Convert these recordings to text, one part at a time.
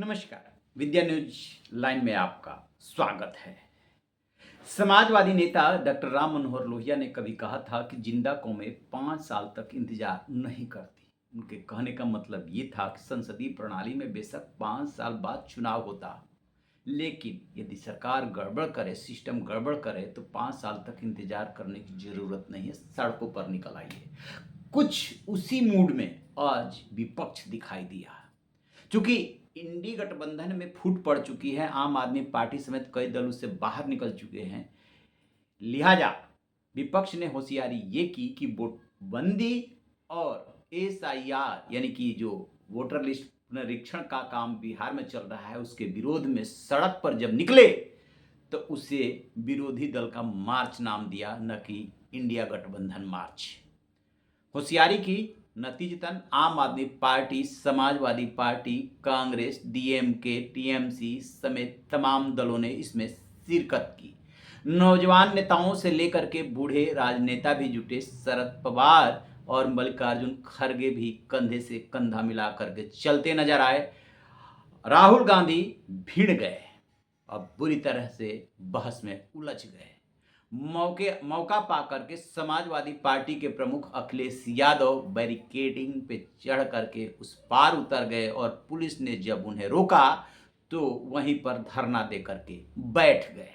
नमस्कार। विद्या news line में आपका स्वागत है। समाजवादी नेता डॉक्टर राम मनोहर लोहिया ने कभी कहा था कि जिंदा कौमें 5 साल तक इंतजार नहीं करती। उनके कहने का मतलब ये था कि संसदीय प्रणाली में बेशक 5 साल बाद चुनाव होता, लेकिन यदि सरकार गड़बड़ करे, सिस्टम गड़बड़ करे तो 5 साल तक इंतजार करने की जरूरत नहीं है, सड़कों पर निकल आइए। कुछ उसी मूड में आज विपक्ष दिखाई दिया। चूंकि इंडी गठबंधन में फूट पड़ चुकी है, आम आदमी पार्टी समेत कई दल उससे बाहर निकल चुके हैं, लिहाजा विपक्ष ने होशियारी ये की कि वोटबंदी और एसआईआर यानी कि जो वोटर लिस्ट पुनरीक्षण का काम बिहार में चल रहा है उसके विरोध में सड़क पर जब निकले तो उसे विरोधी दल का मार्च नाम दिया, न कि इंडिया गठबंधन मार्च। होशियारी की नतीजतन आम आदमी party, Samajwadi party, Congress, DMK, TMC समेत तमाम दलों ने इसमें शिरकत की। नौजवान नेताओं से लेकर के बूढ़े राजनेता भी जुटे। शरद पवार और मल्लिकार्जुन खड़गे भी कंधे से कंधा मिला करके चलते नजर आए। राहुल गांधी भिड़ गए, अब बुरी तरह से बहस में उलझ गए। मौका पाकर के समाजवादी पार्टी के प्रमुख अखिलेश यादव बैरिकेडिंग पे चढ़ करके उस पार उतर गए और पुलिस ने जब उन्हें रोका तो वहीं पर धरना दे करके बैठ गए।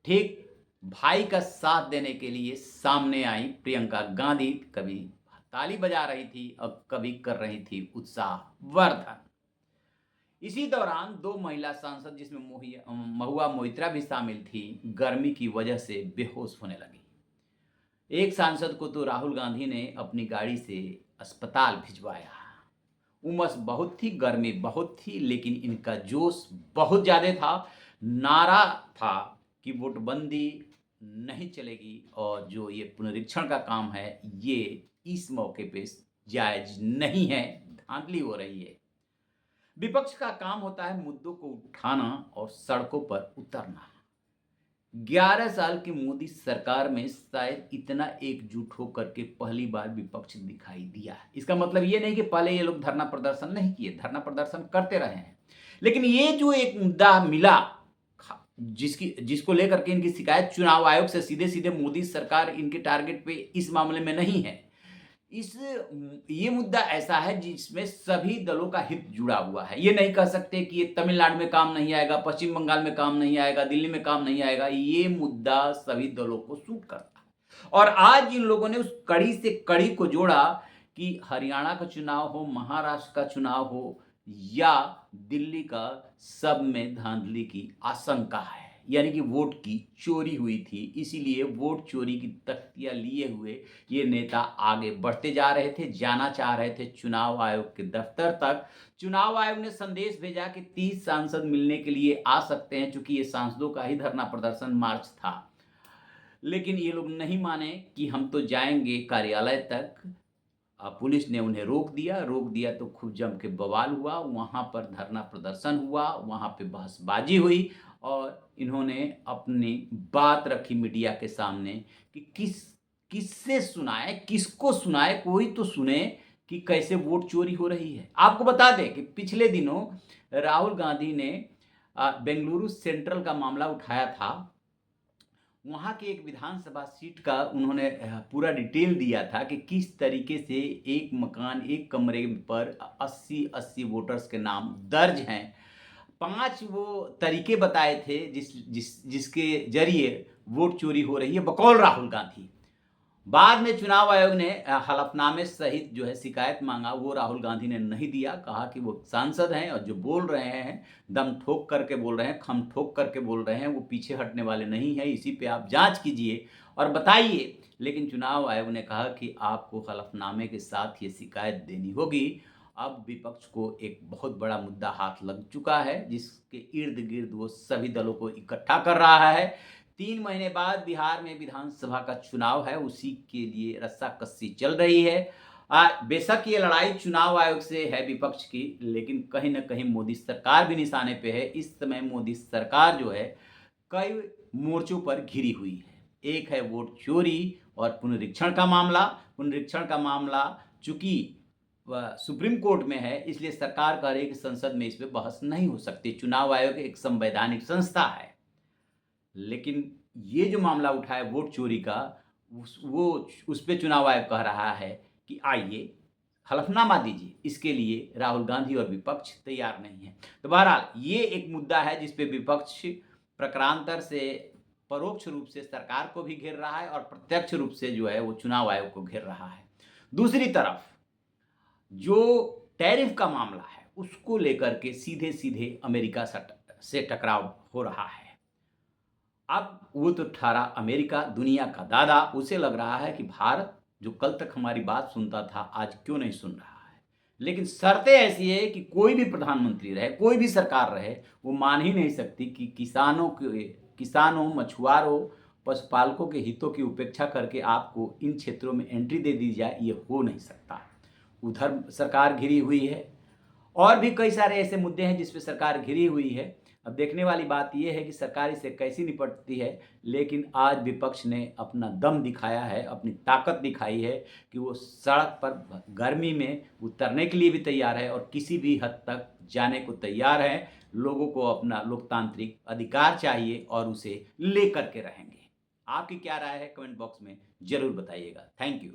ठीक भाई का साथ देने के लिए सामने आई प्रियंका गांधी, कभी ताली बजा रही थी और कभी कर रही थी उत्साहवर्धन। इसी दौरान दो महिला सांसद, जिसमें महुआ मोइत्रा भी शामिल थी, गर्मी की वजह से बेहोश होने लगी। एक सांसद को तो राहुल गांधी ने अपनी गाड़ी से अस्पताल भिजवाया। उमस बहुत थी, गर्मी बहुत थी, लेकिन इनका जोश बहुत ज्यादा था। नारा था कि वोटबंदी नहीं चलेगी और जो ये पुनरीक्षण का काम है ये इस मौके पे जायज नहीं है, धांधली हो रही है। विपक्ष का काम होता है मुद्दों को उठाना और सड़कों पर उतरना। 11 साल की मोदी सरकार में शायद इतना एकजुट होकर के पहली बार विपक्ष दिखाई दिया। इसका मतलब ये नहीं कि पहले ये लोग धरना प्रदर्शन नहीं किए, धरना प्रदर्शन करते रहे हैं, लेकिन ये जो एक मुद्दा मिला जिसको लेकर के इनकी शिकायत चुनाव आयोग से सीधे सीधे मोदी सरकार इनके टारगेट पे इस मामले में नहीं है। ये मुद्दा ऐसा है जिसमें सभी दलों का हित जुड़ा हुआ है। ये नहीं कह सकते कि ये तमिलनाडु में काम नहीं आएगा, पश्चिम बंगाल में काम नहीं आएगा, दिल्ली में काम नहीं आएगा। ये मुद्दा सभी दलों को सूट करता है और आज इन लोगों ने उस कड़ी से कड़ी को जोड़ा कि हरियाणा का चुनाव हो, महाराष्ट्र का चुनाव हो या दिल्ली का, सब में धांधली की आशंका है, यानी कि वोट की चोरी हुई थी। इसीलिए वोट चोरी की तख्तियां लिए हुए ये नेता आगे बढ़ते जा रहे थे, जाना चाह रहे थे चुनाव आयोग के दफ्तर तक। चुनाव आयोग ने संदेश भेजा कि 30 सांसद मिलने के लिए आ सकते हैं, चूंकि ये सांसदों का ही धरना प्रदर्शन मार्च था। लेकिन ये लोग नहीं माने कि हम तो जाएंगे कार्यालय तक। पुलिस ने उन्हें रोक दिया तो खूब जम के बवाल हुआ, वहाँ पर धरना प्रदर्शन हुआ, वहाँ पे बहसबाजी हुई और इन्होंने अपनी बात रखी मीडिया के सामने कि किससे सुनाए, किसको सुनाए, कोई तो सुने कि कैसे वोट चोरी हो रही है। आपको बता दें कि पिछले दिनों राहुल गांधी ने बेंगलुरु सेंट्रल का मामला उठाया था। वहाँ की एक विधानसभा सीट का उन्होंने पूरा डिटेल दिया था कि किस तरीके से एक मकान, एक कमरे पर 80 वोटर्स के नाम दर्ज हैं। 5 वो तरीके बताए थे जिसके जरिए वोट चोरी हो रही है, बकौल राहुल गांधी। बाद में चुनाव आयोग ने हलफनामे सहित जो है शिकायत मांगा, वो राहुल गांधी ने नहीं दिया। कहा कि वो सांसद हैं और जो बोल रहे हैं दम ठोक करके बोल रहे हैं, खम ठोक करके बोल रहे हैं, वो पीछे हटने वाले नहीं है, इसी पे आप जांच कीजिए और बताइए। लेकिन चुनाव आयोग ने कहा कि आपको हलफनामे के साथ ये शिकायत देनी होगी। अब विपक्ष को एक बहुत बड़ा मुद्दा हाथ लग चुका है जिसके इर्द गिर्द वो सभी दलों को इकट्ठा कर रहा है। 3 महीने बाद बिहार में विधानसभा का चुनाव है, उसी के लिए रस्साकसी चल रही है। बेशक ये लड़ाई चुनाव आयोग से है विपक्ष की, लेकिन कहीं ना कहीं मोदी सरकार भी निशाने पे है। इस समय मोदी सरकार जो है कई मोर्चों पर घिरी हुई है। एक है वोट चोरी और पुनरीक्षण का मामला। पुनरीक्षण का मामला चूंकि सुप्रीम कोर्ट में है, इसलिए सरकार कह रही है कि संसद में इस पे बहस नहीं हो सकती। चुनाव आयोग एक संवैधानिक संस्था है। लेकिन ये जो मामला उठा है वोट चोरी का, उस पे चुनाव आयोग कह रहा है कि आइए हलफनामा दीजिए। इसके लिए राहुल गांधी और विपक्ष तैयार नहीं है। तो बहरहाल ये एक मुद्दा है जिस पे विपक्ष प्रकारांतर से परोक्ष रूप से सरकार को भी घेर रहा है और प्रत्यक्ष रूप से जो है वो चुनाव आयोग को घेर रहा है। दूसरी तरफ जो टैरिफ का मामला है उसको लेकर के सीधे सीधे अमेरिका से टकराव हो रहा है। अब वो तो ठहरा अमेरिका, दुनिया का दादा, उसे लग रहा है कि भारत जो कल तक हमारी बात सुनता था आज क्यों नहीं सुन रहा है। लेकिन शर्तें ऐसी है कि कोई भी प्रधानमंत्री रहे, कोई भी सरकार रहे, वो मान ही नहीं सकती कि किसानों, मछुआरों, पशुपालकों के हितों की उपेक्षा करके आपको इन क्षेत्रों में एंट्री दे दी जाए। ये हो नहीं सकता। उधर सरकार घिरी हुई है और भी कई सारे ऐसे मुद्दे हैं जिस पे सरकार घिरी हुई है। अब देखने वाली बात यह है कि सरकार इससे कैसी निपटती है। लेकिन आज विपक्ष ने अपना दम दिखाया है, अपनी ताकत दिखाई है कि वो सड़क पर गर्मी में उतरने के लिए भी तैयार है और किसी भी हद तक जाने को तैयार है। लोगों को अपना लोकतांत्रिक अधिकार चाहिए और उसे लेकर के रहेंगे। आपकी क्या राय है कमेंट बॉक्स में ज़रूर बताइएगा। Thank you.